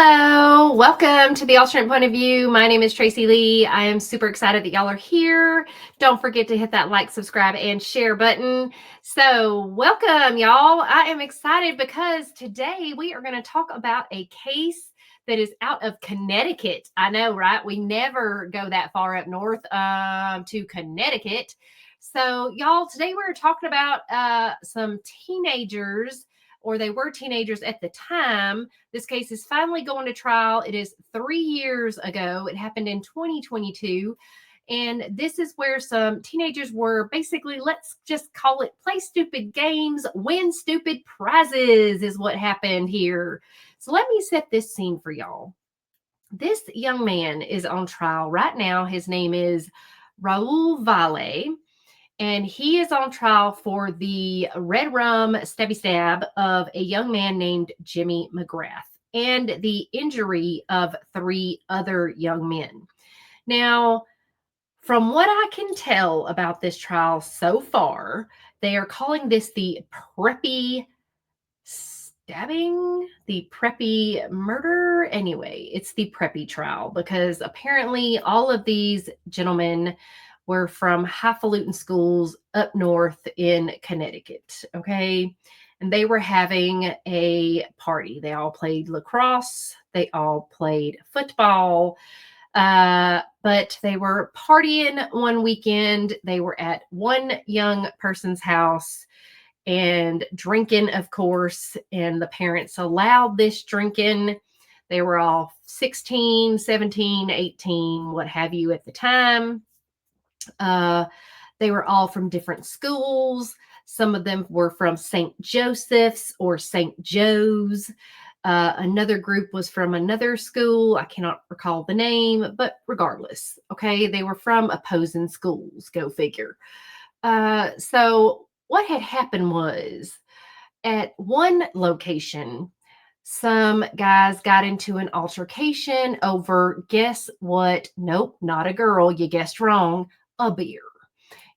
Hello, welcome to the alternate point of view. My name is Tracy Lee. I am super excited that y'all are here. Don't forget to hit that like, subscribe, and share button. So, welcome, y'all. I am excited because today we are going to talk about a case that is out of Connecticut. I know, right? We never go that far up north to Connecticut. So, y'all, today we're talking about some teenagers, or they were teenagers at the time. This case is finally going to trial. It is 3 years ago. It happened in 2022. And this is where some teenagers were basically, let's just call it play stupid games, win stupid prizes, is what happened here. So let me set this scene for y'all. This young man is on trial right now. His name is Raul Valle, and he is on trial for the red rum stabby stab of a young man named Jimmy McGrath and the injury of 3 other young men. Now, from what I can tell about this trial so far, they are calling this the preppy stabbing, the preppy murder. Anyway, it's the preppy trial because apparently all of these gentlemen were from highfalutin schools up north in Connecticut. Okay. And they were having a party. They all played lacrosse, they all played football, but they were partying one weekend. They were at one young person's house and drinking, of course, and the parents allowed this drinking. They were all 16, 17, 18, what have you at the time. They were all from different schools. Some of them were from St. Joseph's or St. Joe's. Another group was from another school. I cannot recall the name, but regardless, okay, they were from opposing schools. Go figure. So what had happened was at one location, some guys got into an altercation over, guess what? Nope, not a girl. You guessed wrong. A beer.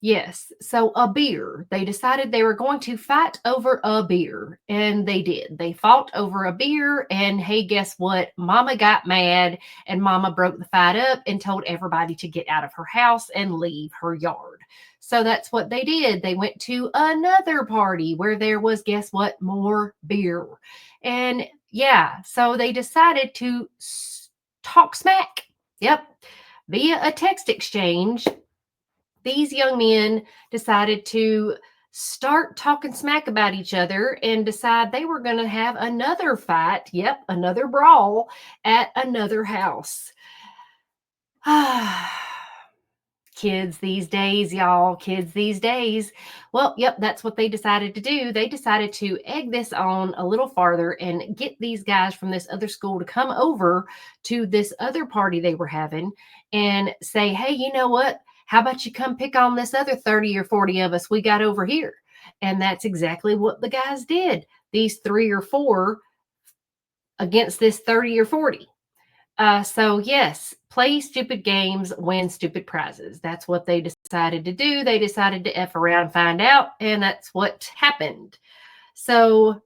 Yes, so a beer. They decided they were going to fight over a beer, and they did. They fought over a beer, and hey, guess what? Mama got mad, and Mama broke the fight up and told everybody to get out of her house and leave her yard. So that's what they did. They went to another party where there was, guess what? More beer. And yeah, so they decided to talk smack. Yep, via a text exchange. These young men decided to start talking smack about each other and decide they were going to have another fight. Yep, another brawl at another house. Kids these days, y'all, kids these days. Well, yep, that's what they decided to do. They decided to egg this on a little farther and get these guys from this other school to come over to this other party they were having and say, hey, you know what? How about you come pick on this other 30 or 40 of us we got over here? And that's exactly what the guys did. These 3 or 4 against this 30 or 40. So yes, play stupid games, win stupid prizes. That's what they decided to do. They decided to F around, find out, and that's what happened. So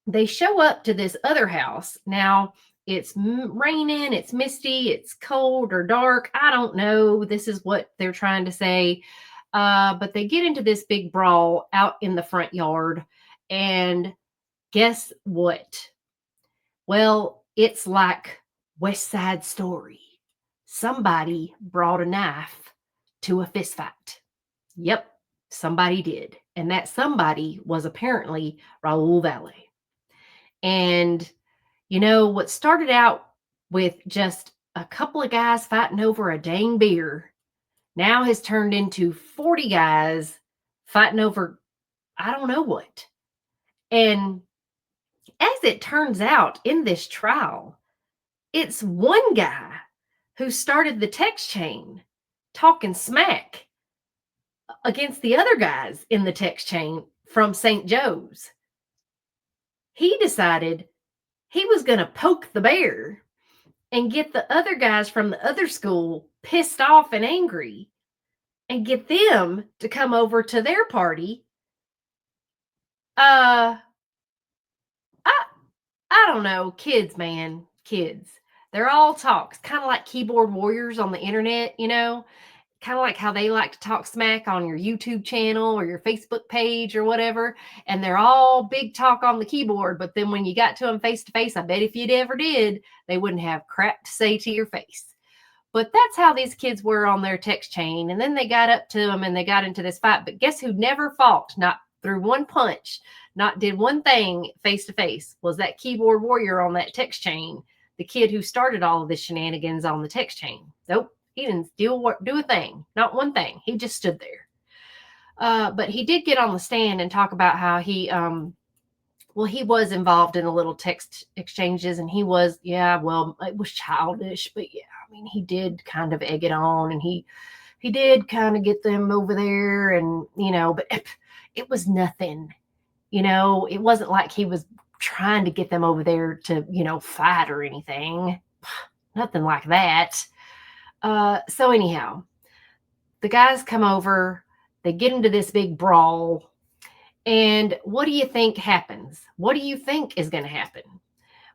they show up to this other house. Now, it's raining, it's misty, it's cold or dark. I don't know. This is what they're trying to say. But they get into this big brawl out in the front yard. And guess what? Well, it's like West Side Story. Somebody brought a knife to a fist fight. Yep, somebody did. And that somebody was apparently Raul Valle. And, you know, what started out with just a couple of guys fighting over a dang beer now has turned into 40 guys fighting over I don't know what. And as it turns out in this trial, it's one guy who started the text chain talking smack against the other guys in the text chain from St. Joe's. He decided he was going to poke the bear and get the other guys from the other school pissed off and angry and get them to come over to their party. I don't know, kids, man, kids. They're all talks, kind of like keyboard warriors on the internet, you know, kind of like how they like to talk smack on your YouTube channel or your Facebook page or whatever. And they're all big talk on the keyboard. But then when you got to them face to face, I bet if you ever did, they wouldn't have crap to say to your face. But that's how these kids were on their text chain. And then they got up to them and they got into this fight. But guess who never fought? Not threw one punch, not did one thing face to face, was that keyboard warrior on that text chain. The kid who started all of the shenanigans on the text chain. Nope. He didn't do a thing, not one thing. He just stood there. But he did get on the stand and talk about how he was involved in a little text exchanges, and he was, it was childish, but yeah, I mean, he did kind of egg it on, and he did kind of get them over there, and, you know, but it was nothing, you know, it wasn't like he was trying to get them over there to, you know, fight or anything, nothing like that. So anyhow, the guys come over, they get into this big brawl. And what do you think happens? What do you think is going to happen?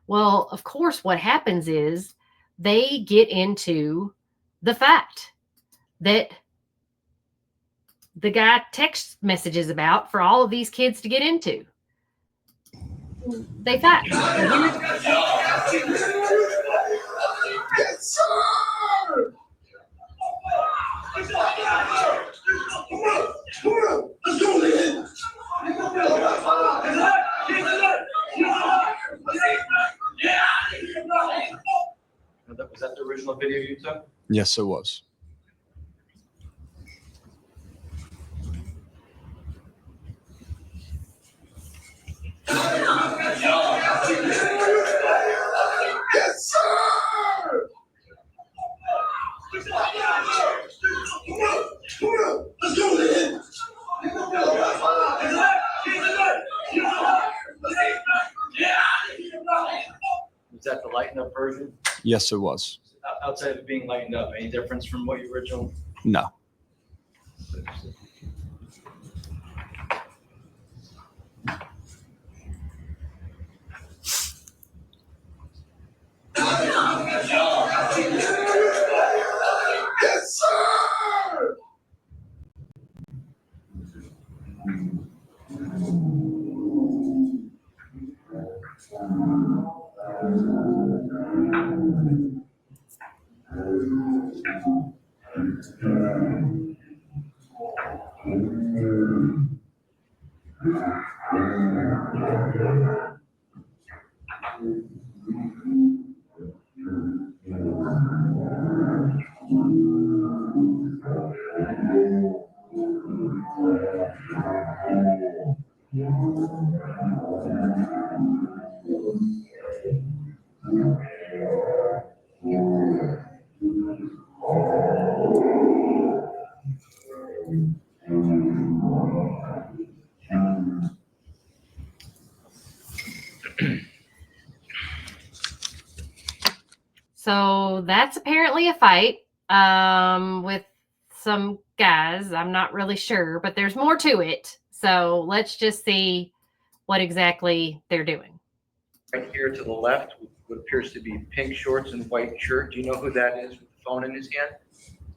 Well, of course, what happens is they get into the fight that the guy text messages about for all of these kids to get into. They fight. Yes, sir! Come on, let's go, man. Was that the original video you took? Yes, it was. Yes, sir! Come on, let's go, man. Was that the lightened up version? Yes, it was. Outside of it being lightened up, any difference from what you original? No. Yes, sir! So that's apparently a fight with some guys. I'm not really sure, but there's more to it. So let's just see what exactly they're doing. Right here to the left, what appears to be pink shorts and white shirt. Do you know who that is with the phone in his hand?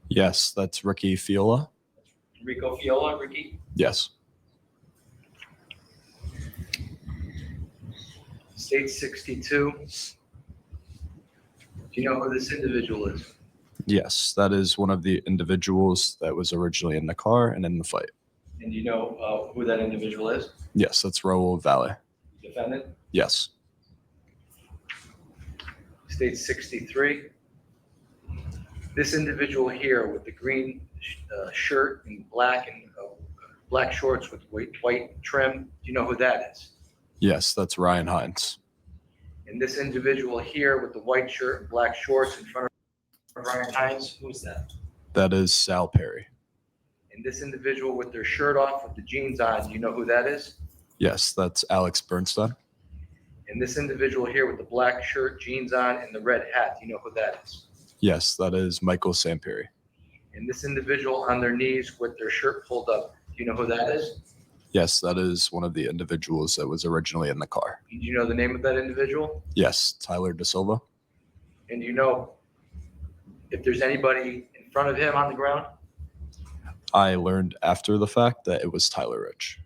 Yes, that's Ricky Fiola. Rico Fiola, Ricky? Yes. State 62. Do you know who this individual is? Yes, that is one of the individuals that was originally in the car and in the fight. And do you know who that individual is? Yes, that's Raul Valle. Defendant? Yes. State 63. This individual here with the green shirt and black shorts with white trim, do you know who that is? Yes, that's Ryan Hines. And this individual here with the white shirt and black shorts in front of Ryan Hines, who's that? That is Sal Perry. And this individual with their shirt off with the jeans on, do you know who that is? Yes, that's Alex Bernstein. And this individual here with the black shirt, jeans on, and the red hat, do you know who that is? Yes, that is Michael Samperi. And this individual on their knees with their shirt pulled up, do you know who that is? Yes, that is one of the individuals that was originally in the car. Do you know the name of that individual? Yes, Tyler De Silva. And do you know if there's anybody in front of him on the ground? I learned after the fact that it was Tyler Rich.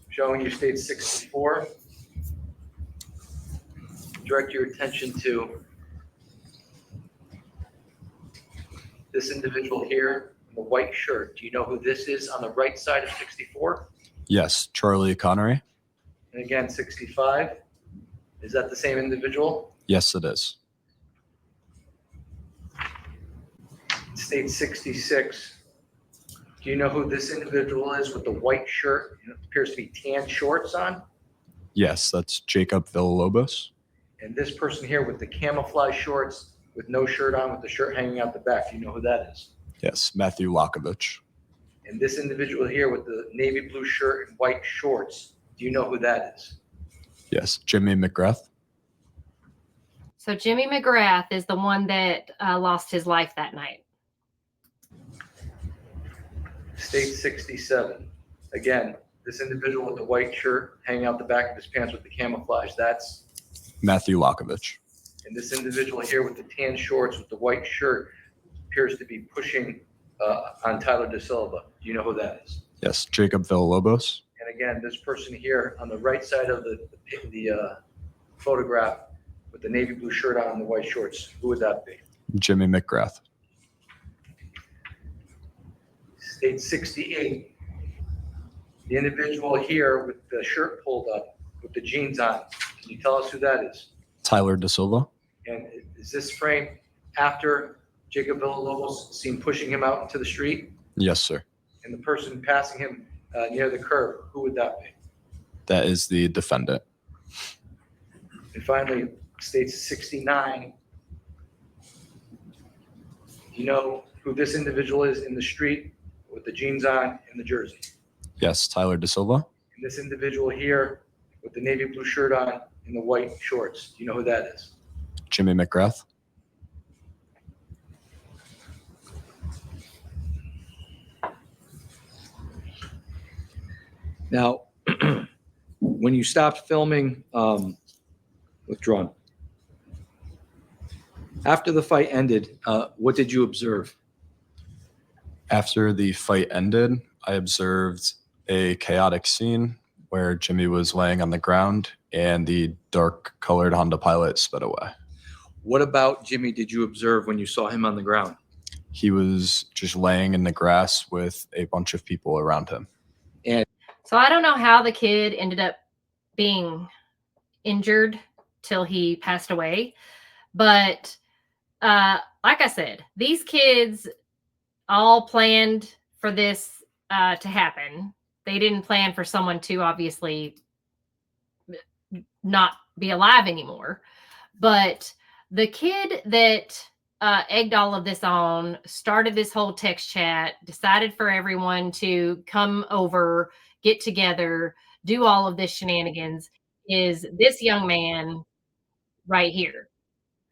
Showing you state 64. Direct your attention to this individual here in the white shirt. Do you know who this is on the right side of 64? Yes, Charlie Connery. And again, 65. Is that the same individual? Yes, it is. State 66. Do you know who this individual is with the white shirt? It appears to be tan shorts on. Yes, that's Jacob Villalobos. And this person here with the camouflage shorts with no shirt on, with the shirt hanging out the back. Do you know who that is? Yes, Matthew Lakovich. And this individual here with the navy blue shirt and white shorts. Do you know who that is? Yes, Jimmy McGrath. So Jimmy McGrath is the one that lost his life that night. State 67. Again, this individual with the white shirt hanging out the back of his pants with the camouflage, that's. Matthew Lakovich. And this individual here with the tan shorts with the white shirt appears to be pushing on Tyler De Silva. Do you know who that is? Yes, Jacob Villalobos. And again, this person here on the right side of the photograph with the navy blue shirt on and the white shorts, who would that be? Jimmy McGrath. State 68. The individual here with the shirt pulled up with the jeans on. Can you tell us who that is? Tyler De Silva. And is this frame after Jacob Villalobos seen pushing him out into the street? Yes, sir. And the person passing him near the curb, who would that be? That is the defendant. And finally, state 69. Do you know who this individual is in the street with the jeans on and the jersey? Yes, Tyler De Silva. And this individual here with the navy blue shirt on and the white shorts, do you know who that is? Jimmy McGrath. Now, when you stopped filming, withdrawn. After the fight ended, what did you observe? After the fight ended, I observed a chaotic scene where Jimmy was laying on the ground and the dark colored Honda Pilot sped away. What about Jimmy did you observe when you saw him on the ground? He was just laying in the grass with a bunch of people around him. So I don't know how the kid ended up being injured till he passed away. But like I said, these kids all planned for this to happen. They didn't plan for someone to obviously not be alive anymore. But the kid that egged all of this on, started this whole text chat, decided for everyone to come over, get together, do all of this shenanigans, is this young man right here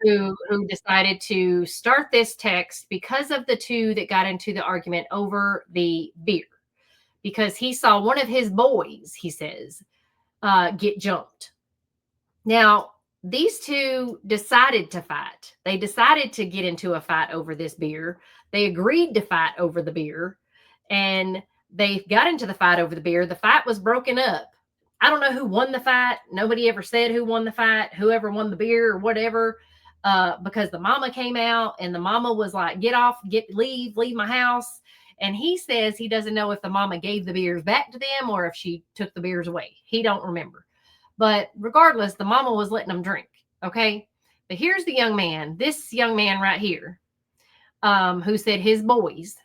who decided to start this text because of the two that got into the argument over the beer. Because he saw one of his boys, he says, get jumped. Now, these two decided to fight. They decided to get into a fight over this beer. They agreed to fight over the beer. And they got into the fight over the beer. The fight was broken up. I don't know who won the fight. Nobody ever said who won the fight, whoever won the beer or whatever, because the mama came out and the mama was like, get off, leave my house. And he says he doesn't know if the mama gave the beers back to them or if she took the beers away. He don't remember. But regardless, the mama was letting them drink. Okay. But here's the young man, this young man right here, who said his boys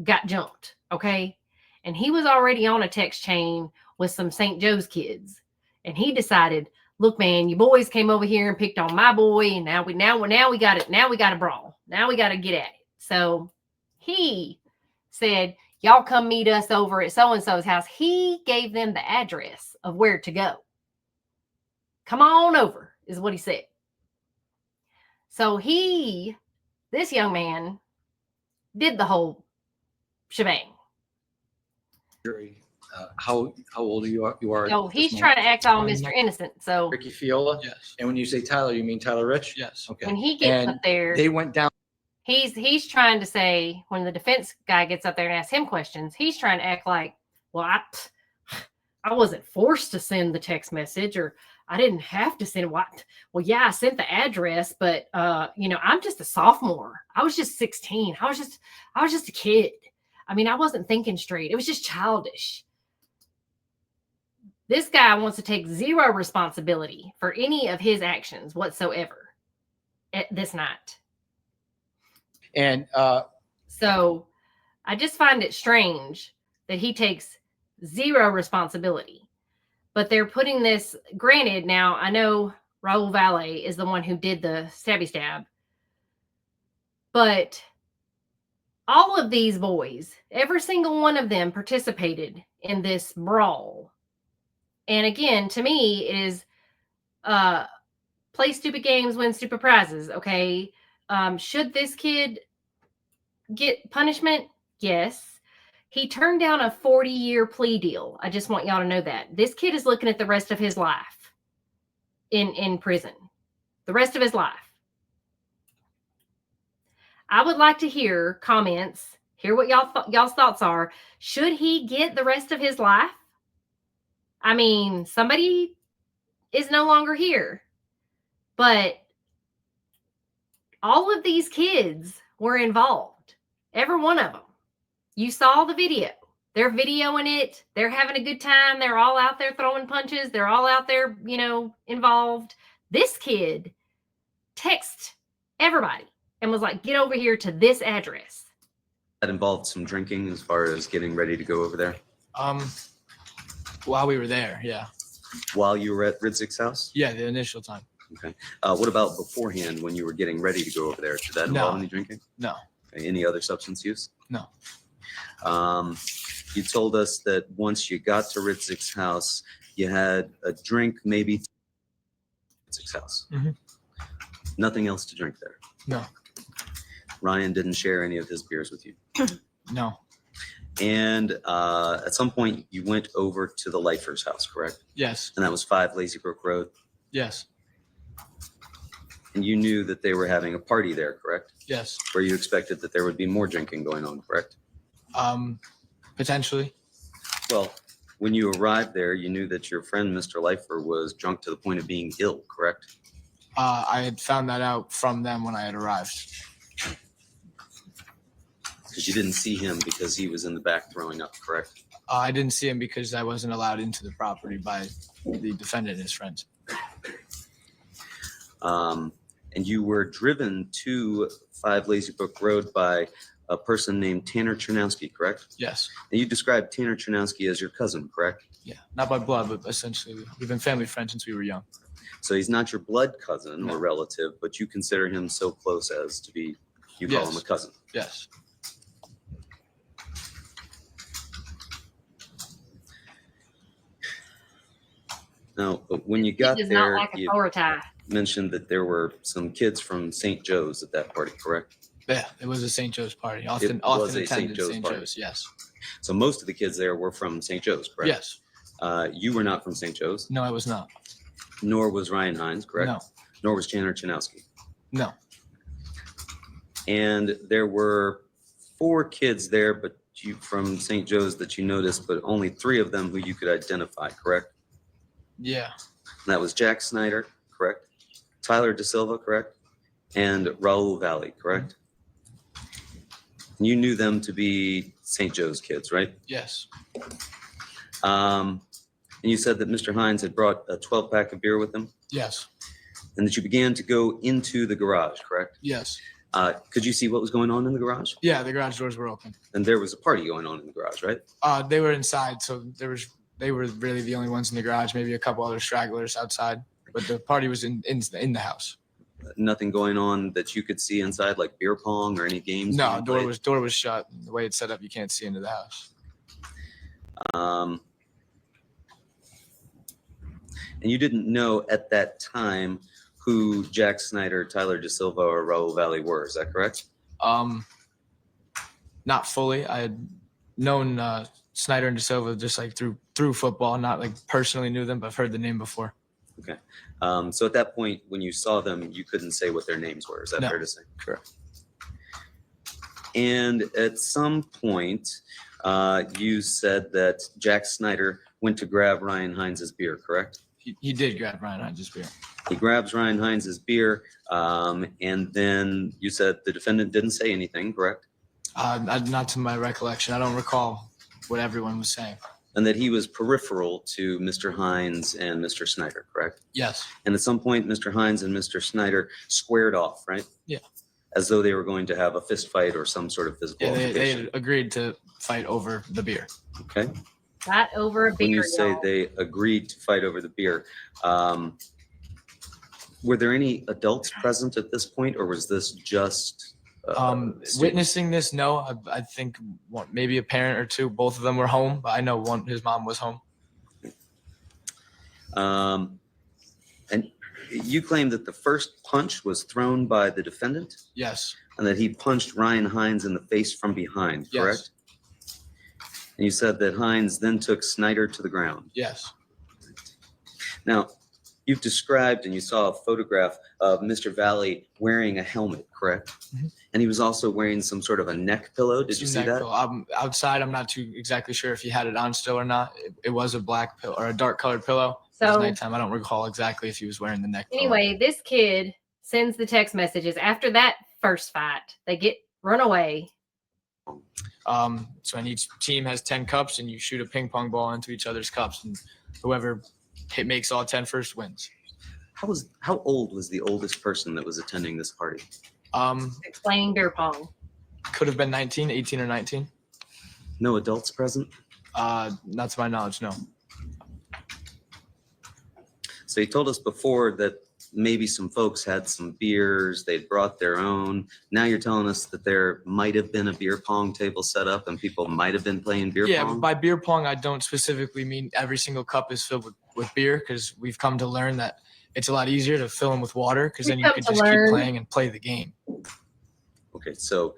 got jumped. Okay. And he was already on a text chain with some St. Joe's kids. And he decided, look, man, you boys came over here and picked on my boy. And now we got it. Now we got to brawl. Now we got to get at it. So he said, y'all come meet us over at so-and-so's house. He gave them the address of where to go. Come on over is what he said. So this young man did the whole shebang. How old are you? You are. Oh, at this he's trying to moment? act all Mr. Innocent. So Ricky Fiola. Yes. And when you say Tyler, you mean Tyler Rich? Yes. Okay. when he gets And up there, they went down. he's trying to say, when the defense guy gets up there and asks him questions, he's trying to act like, well, I wasn't forced to send the text message, or I didn't have to send what. Well, yeah, I sent the address, but I'm just a sophomore. I was just 16. I was just a kid. I mean, I wasn't thinking straight. It was just childish. This guy wants to take zero responsibility for any of his actions whatsoever at this night. And So I just find it strange that he takes zero responsibility. But they're putting this, granted, now I know Raul Valle is the one who did the stabby stab. But all of these boys, every single one of them participated in this brawl. And again, to me, it is play stupid games, win stupid prizes. Okay. Should this kid get punishment? Yes. He turned down a 40-year plea deal. I just want y'all to know that. This kid is looking at the rest of his life in prison. The rest of his life. I would like to hear comments, hear what y'all's thoughts are. Should he get the rest of his life? I mean, somebody is no longer here. But all of these kids were involved. Every one of them. You saw the video. They're videoing it. They're having a good time. They're all out there throwing punches. They're all out there, involved. This kid texted everybody and was like, get over here to this address. That involved some drinking as far as getting ready to go over there? While we were there, yeah. While you were at Ridzik's house? Yeah, the initial time. Okay. What about beforehand when you were getting ready to go over there? Did that involve any drinking? No. Okay. Any other substance use? No. You told us that once you got to Ridzik's house, you had a drink maybe at Ridzik's house. Mhm. Nothing else to drink there? No. Ryan didn't share any of his beers with you? No. And at some point you went over to the Lifer's house, correct? Yes. And that was 5 Lazy Brook Road? Yes. And you knew that they were having a party there, correct? Yes. Where you expected that there would be more drinking going on, correct? Potentially. Well, when you arrived there, you knew that your friend, Mr. Lifer, was drunk to the point of being ill, correct? I had found that out from them when I had arrived. Because you didn't see him because he was in the back throwing up, correct? I didn't see him because I wasn't allowed into the property by the defendant and his friends. And you were driven to 5 Lazy Brook Road by a person named Tanner Chernowski, correct? Yes. And you described Tanner Chernowski as your cousin, correct? Yeah. Not by blood, but essentially we've been family friends since we were young. So he's not your blood cousin No. or relative, but you consider him so close as to be, you call him a Yes. cousin. Yes. Now, but when you He got does not there, like you authority. mentioned that there were some kids from St. Joe's at that party, correct? Yeah. It was a St. Joe's party. Often was a St. attended Joe's St. party. Joe's. Yes. So most of the kids there were from St. Joe's, correct? Yes. You were not from St. Joe's, No, I was not. nor was Ryan Hines, correct? No. Nor was Tanner Chernowski. No. And there were 4 kids there, but you from St. Joe's that you noticed, but only 3 of them who you could identify, correct? Yeah. And that was Jack Snyder, correct? Tyler De Silva, correct? And Raul Valle, correct? And you knew them to be St. Joe's kids, right? Yes. And you said that Mr. Hines had brought a 12-pack of beer with him, Yes. and that you began to go into the garage, correct? Yes. Could you see what was going on in the garage? Yeah. The garage doors were open. And there was a party going on in the garage, right? They were inside, so they were really the only ones in the garage. Maybe a couple other stragglers outside, but the party was in the house. Nothing going on that you could see inside, like beer pong or any games? No, being door played? was shut. The way it's set up, you can't see into the house. And you didn't know at that time who Jack Snyder, Tyler De Silva, or Raul Valle were. Is that correct? Not fully. I had known Snyder and DeSilva just like through football, not like personally knew them, but I've heard the name before. So at that point, when you saw them, you couldn't say what their names were. Is that No. fair to say? Correct. And at some point, you said that Jack Snyder went to grab Ryan Hines' beer, correct? He did grab Ryan Hines' beer. He grabs Ryan Hines' beer, and then you said the defendant didn't say anything, correct? Not to my recollection. I don't recall what everyone was saying. And that he was peripheral to Mr. Hines and Mr. Snyder, correct? Yes. And at some point, Mr. Hines and Mr. Snyder squared off, right? Yeah. As though they were going to have a fist fight or some sort of physical Yeah, they altercation. had agreed to fight over the beer. Okay. Not over a beer. When you say y'all. they agreed to fight over the beer, were there any adults present at this point, or was this just students? Witnessing this, no. I think maybe a parent or two. Both of them were home, but I know his mom was home. And you claim that the first punch was thrown by the defendant Yes. and that he punched Ryan Hines in the face from behind, Yes. correct? And you said that Hines then took Snyder to the ground. Yes. Now, you've described and you saw a photograph of Mr. Valle wearing a helmet, correct? Mhm. And he was also wearing some sort of a neck pillow. Did you see that? Outside, I'm not too exactly sure if he had it on still or not. It was a black pillow or a dark colored pillow. It was So nighttime. I don't recall exactly if he was wearing the neck pillow. anyway, this kid sends the text messages after that first fight. They get run away. So and each team has 10 cups, and you shoot a ping pong ball into each other's cups, and whoever makes all 10 first wins. How old was the oldest person that was attending this party? Explaining beer pong. Could have been 19, 18 or 19. No adults present? Not to my knowledge, no. So you told us before that maybe some folks had some beers, they'd brought their own. Now you're telling us that there might have been a beer pong table set up and people might have been playing beer Yeah, pong? by beer pong, I don't specifically mean every single cup is filled with beer, because we've come to learn that it's a lot easier to fill them with water, because then you We've could come just to keep learn. playing and play the game. Okay, so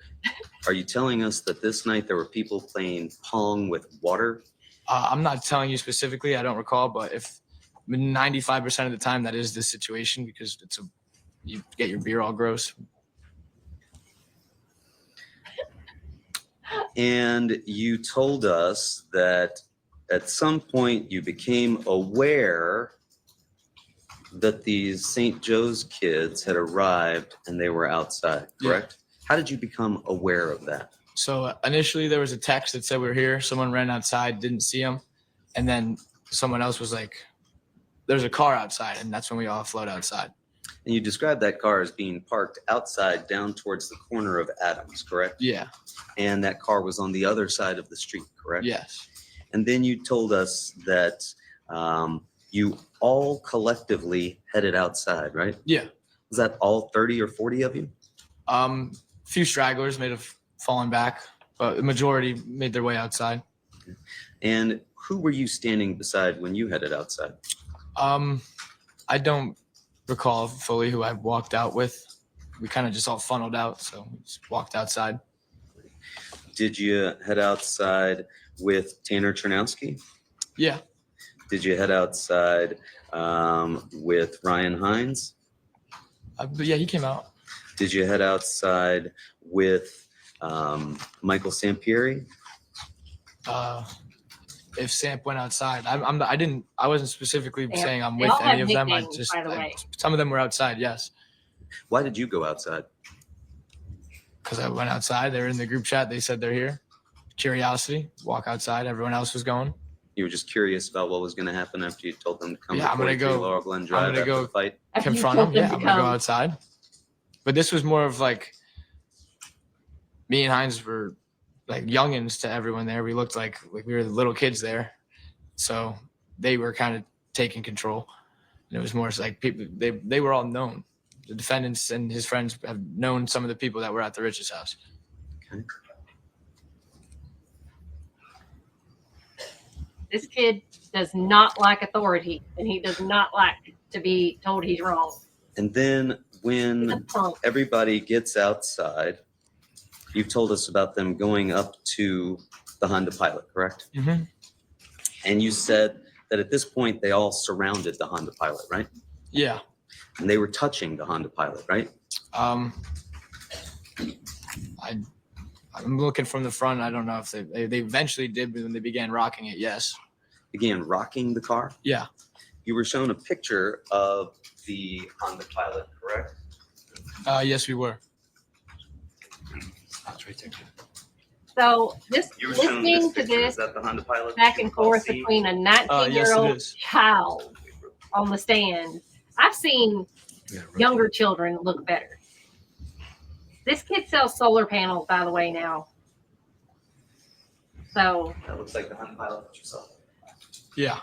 are you telling us that this night there were people playing pong with water? I'm not telling you specifically. I don't recall, but if 95% of the time that is the situation, because you get your beer all gross. And you told us that at some point you became aware that these St. Joe's kids had arrived and they were outside, Yeah. correct? How did you become aware of that? So initially there was a text that said we were here. Someone ran outside, didn't see them. And then someone else was like, there's a car outside. And that's when we all flowed outside. And you described that car as being parked outside down towards the corner of Adams, correct? Yeah. And that car was on the other side of the street, correct? Yes. And then you told us that you all collectively headed outside, right? Yeah. Was that all 30 or 40 of you? Few stragglers may have fallen back, but the majority made their way outside. And who were you standing beside when you headed outside? I don't recall fully who I walked out with. We kind of just all funneled out, so we just walked outside. Did you head outside with Tanner Chernowski? Yeah. Did you head outside with Ryan Hines? But yeah, he came out. Did you head outside with Michael Sampieri? If Samp went outside, I wasn't specifically Samp. saying I'm They with all any have of them. nicknames, by the way. Some of them were outside, yes. Why did you go outside? Because I went outside. They were in the group chat. They said they're here. Curiosity, walk outside. Everyone else was going. You were just curious about what was going to happen after you told them to come Yeah, to I'm gonna 43 go- Laurel Glen Drive gonna after go the fight. After you Confront told them. Yeah, to I'm going to go come. outside. But this was more of like me and Hines were like youngins to everyone there. We looked like we were the little kids there. So they were kind of taking control. And it was more like people, they were all known. The defendants and his friends have known some of the people that were at the Rich's house. This kid does not like authority, and he does not like to be told he's wrong. And then He's a when punk. everybody gets outside, you've told us about them going up to the Honda Pilot, correct? Mm-hmm. And you said that at this point they all surrounded the Honda Pilot, right? Yeah. And they were touching the Honda Pilot, right? I'm looking from the front. I don't know if they eventually did when they began rocking it. Yes. Began rocking the car. Yeah. You were shown a picture of the Honda Pilot, correct? Yes, we were. That's right there. So just You were shown listening this to picture. Is this that the Honda Pilot? back that you and all forth seen? between a Yes, 19-year-old it is. child on the stand, I've seen younger children look better. This kid sells solar panels, by the way, now. So That looks like the Honda Pilot that you saw. Yeah.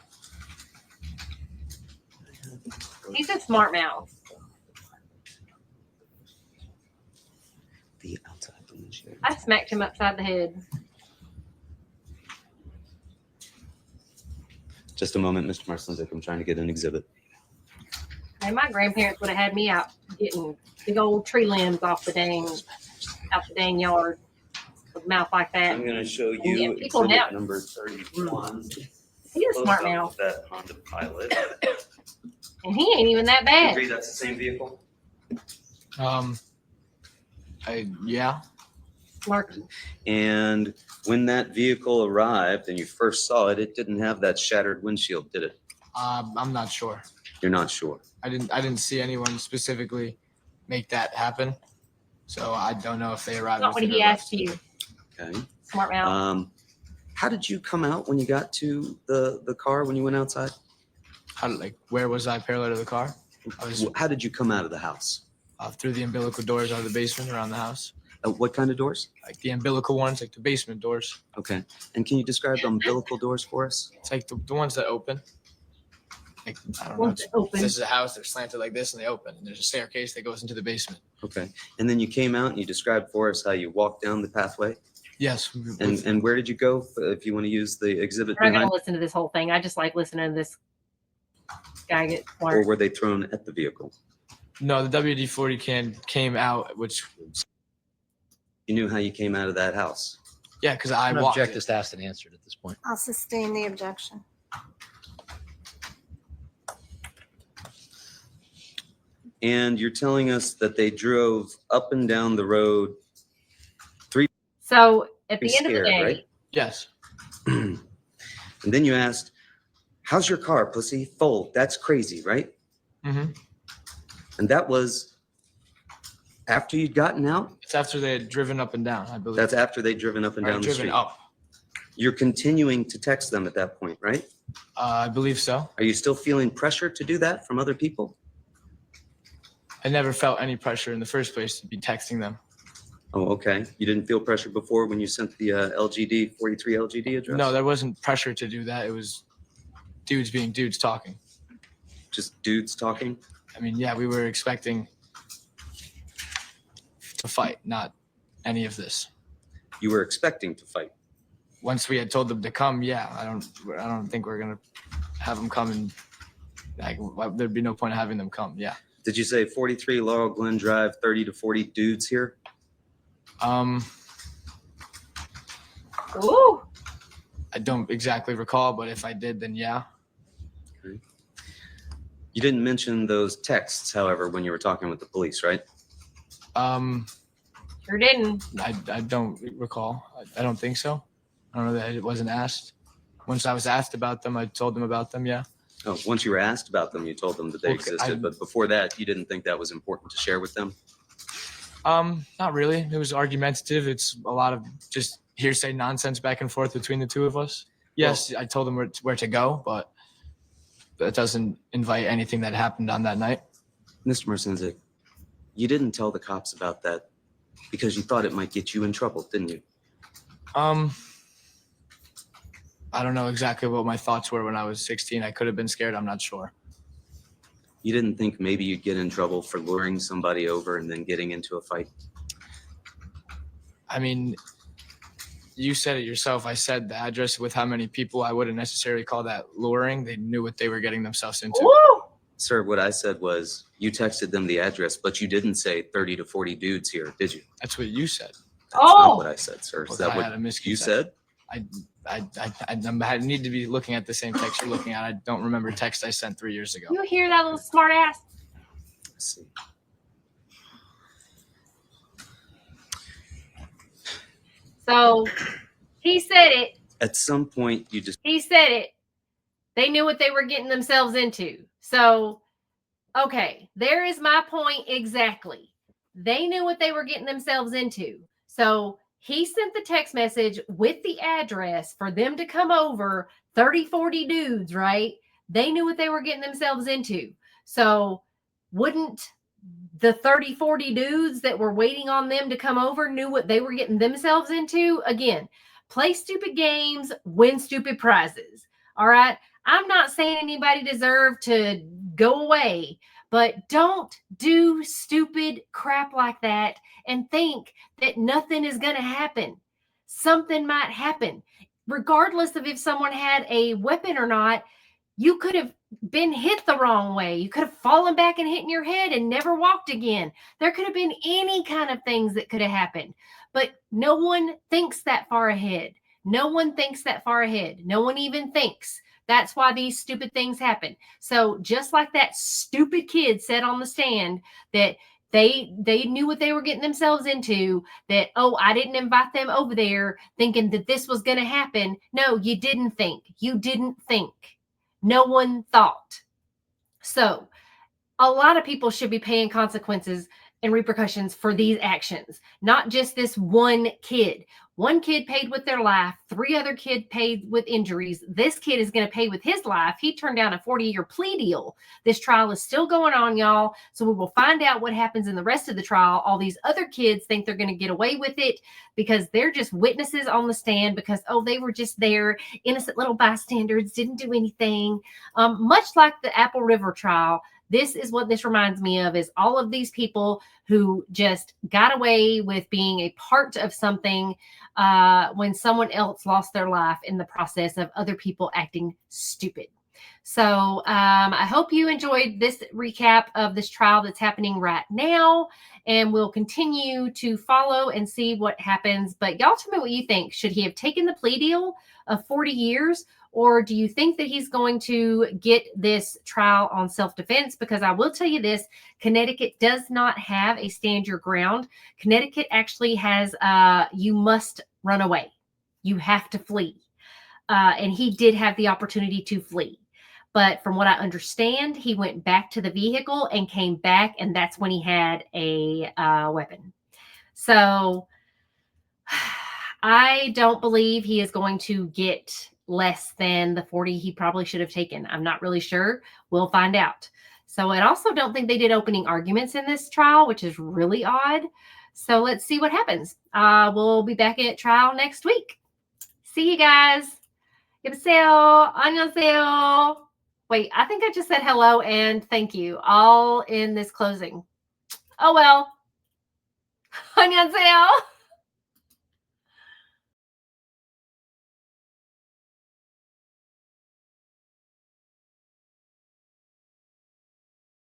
he's a smart mouth. The outside windshield. I smacked him upside the head. Just a moment, Mr. Marslinzik. I'm trying to get an exhibit. And my grandparents would have had me out getting big old tree limbs off the dang yard with a mouth like that. I'm going to show Yeah, you people exhibit now- number 31. He's a smart Close-up mouth, of that Honda Pilot. and he ain't even that You bad. agree that's the same vehicle? Yeah. Marky. And when that vehicle arrived and you first saw it, it didn't have that shattered windshield, did it? I'm not sure. You're not sure. I didn't see anyone specifically make that happen. So I don't know if they arrived. Not with what it he or left. asked you, Okay. smart mouth. How did you come out when you got to the car when you went outside? Where was I parallel to the car? I was How did you come out of the house? through the umbilical doors out of the basement around the house. What kind of doors? Like the umbilical ones, like the basement doors. Okay. And can you describe the umbilical doors for us? It's like the ones that open. Like, I don't know. Once it opens. This is a house. They're slanted like this, and they open. And there's a staircase that goes into the basement. Okay. And then you came out and you described for us how you walked down the pathway. Yes. And where did you go if you want to use the exhibit I'm not behind? gonna listen to this whole thing. I just like listening to this guy get Or smart. were they thrown at the vehicle? No, the WD-40 can came out, which You knew how you came out of that house. yeah, because I An walked. object it. is asked and answered at this point. I'll sustain the objection. And you're telling us that they drove up and down the road. So at the You're end of the scared, day, right? Yes. And then you asked, how's your car, pussy? Full. That's crazy, right? Mm-hmm. And that was after you'd gotten out? It's after they had driven up and down, I believe. That's after they'd driven up and Or down the driven street. up. You're continuing to text them at that point, right? I believe so. Are you still feeling pressure to do that from other people? I never felt any pressure in the first place to be texting them. Oh, okay. You didn't feel pressure before when you sent the LGD 43 LGD address? No, there wasn't pressure to do that. It was dudes being dudes talking. Just dudes talking? I mean, yeah, we were expecting to fight, not any of this. You were expecting to fight. Once we had told them to come, yeah, I don't think we're gonna have them come and like there'd be no point in having them come. Yeah. Did you say 43 Laurel Glen Drive, 30 to 40 dudes here? ooh, I don't exactly recall, but if I did, then yeah. You didn't mention those texts, however, when you were talking with the police, right? sure didn't. I don't recall. I don't think so. I don't know that it wasn't asked. Once I was asked about them, I told them about them. Yeah. Oh, once you were asked about them, you told them that they Okay, existed, but before that, you didn't think that was important to share with them? Not really. It was argumentative. It's a lot of just hearsay nonsense back and forth between the two of us. Yes, I told them where to go, but that doesn't invite anything that happened on that night. Mr. Mercenzik, you didn't tell the cops about that because you thought it might get you in trouble, didn't you? I don't know exactly what my thoughts were when I was 16. I could have been scared. I'm not sure. You didn't think maybe you'd get in trouble for luring somebody over and then getting into a fight? I mean, you said it yourself. I said the address with how many people. I wouldn't necessarily call that luring. They knew what they were getting themselves into. Ooh, Sir, what I said was you texted them the address, but you didn't say 30 to 40 dudes here, did you? That's what you said. That's Oh! not what I said, sir. Is Well, that I had a what you misconception. said? I need to be looking at the same text you're looking at. I don't remember text I sent 3 years ago. You hear that little smart ass? Let's see. So he said it. At some point, you just He said it. They knew what they were getting themselves into. So, okay, there is my point exactly. They knew what they were getting themselves into. So he sent the text message with the address for them to come over, 30, 40 dudes, right? They knew what they were getting themselves into. So wouldn't the 30, 40 dudes that were waiting on them to come over knew what they were getting themselves into? Again, play stupid games, win stupid prizes. All right. I'm not saying anybody deserved to go away, but don't do stupid crap like that and think that nothing is going to happen. Something might happen. Regardless of if someone had a weapon or not, you could have been hit the wrong way. You could have fallen back and hit in your head and never walked again. There could have been any kind of things that could have happened, but no one thinks that far ahead. No one thinks that far ahead. No one even thinks. That's why these stupid things happen. So just like that stupid kid said on the stand that they knew what they were getting themselves into, that, oh, I didn't invite them over there thinking that this was going to happen. No, you didn't think. You didn't think. No one thought. So a lot of people should be paying consequences and repercussions for these actions, not just this one kid. One kid paid with their life. 3 other kids paid with injuries. This kid is going to pay with his life. He turned down a 40-year plea deal. This trial is still going on, y'all. So we will find out what happens in the rest of the trial. All these other kids think they're going to get away with it because they're just witnesses on the stand because, oh, they were just there. Innocent little bystanders, didn't do anything. Much like the Apple River trial, this is what this reminds me of, is all of these people who just got away with being a part of something when someone else lost their life in the process of other people acting stupid. So I hope you enjoyed this recap of this trial that's happening right now, and we'll continue to follow and see what happens. But y'all tell me what you think. Should he have taken the plea deal of 40 years? Or do you think that he's going to get this trial on self-defense? Because I will tell you this, Connecticut does not have a stand your ground. Connecticut actually has, you must run away. You have to flee. And he did have the opportunity to flee. But from what I understand, he went back to the vehicle and came back, and that's when he had a weapon. So I don't believe he is going to get less than the 40 he probably should have taken. I'm not really sure. We'll find out. So I also don't think they did opening arguments in this trial, which is really odd. So let's see what happens. We'll be back at trial next week. See you guys. 여보세요. 안녕하세요. Wait, I think I just said hello and thank you all in this closing. Oh well. 안녕하세요.